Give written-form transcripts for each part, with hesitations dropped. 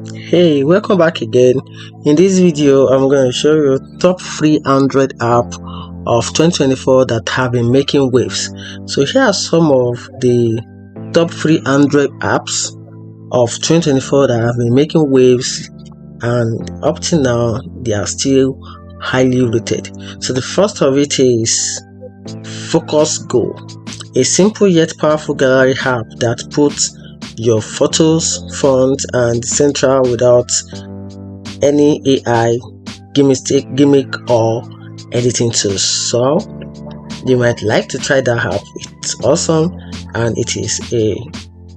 Hey, welcome back again. In this video I'm going to show you top free Android app of 2024 that have been making waves. So here are some of the top free Android apps of 2024 that have been making waves, and up to now they are still highly rated. So the first of it is Focus Go, a simple yet powerful gallery app that puts your photos front and center without any AI gimmick or editing tools. So you might like to try that app. It's awesome, and it is a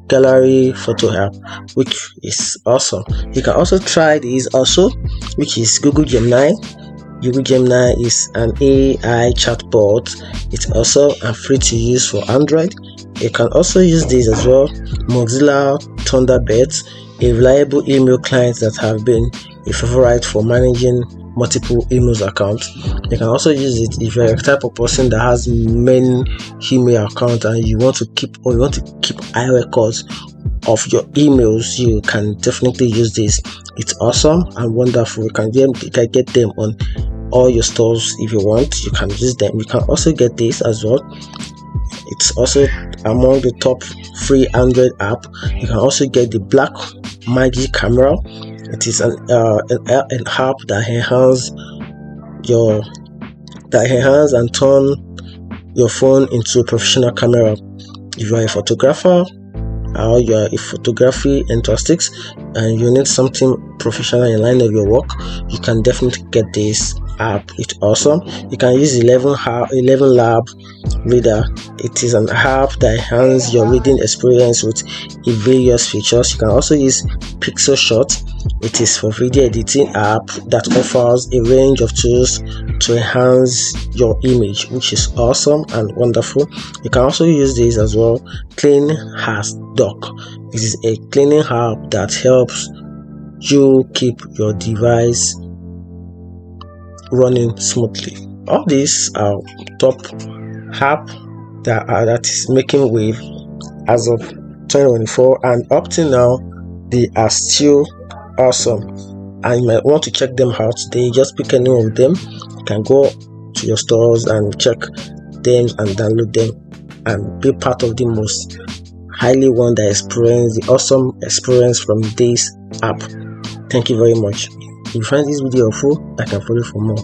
gallery photo app, which is awesome. You can also try this also, which is Google Gemini. Google Gemini is an AI chatbot. It's also free to use for Android. You can also use this as well. Mozilla Thunderbird, a reliable email client that have been a favorite for managing multiple emails accounts. You can also use it if you're a type of person that has many email accounts and you want to keep eye records of your emails. You can definitely use this. It's awesome and wonderful. You can get them on all your stores if you want. You can use them. You can also get this as well. It's also among the top free Android app. You can also get the Black Magic camera. It is an app that enhances and turn your phone into a professional camera. If you are a photographer or you are a photography enthusiast and you need something professional in line of your work, you can definitely get this app. It's awesome. You can use 11 Lab reader. It is an app that enhances your reading experience with various features. You can also use Pixel Shot. It is for video editing app that offers a range of tools to enhance your image, which is awesome and wonderful. You can also use this as well. Clean Has Dock. This is a cleaning app that helps you keep your device running smoothly. All these are top app that is making wave as of 2024, and up to now they are still awesome, and you might want to check them out today. Just pick any one of them. You can go to your stores and check them and download them and be part of the most highly one that experience the awesome experience from this app. Thank you very much. If you find this video helpful, I can follow for more.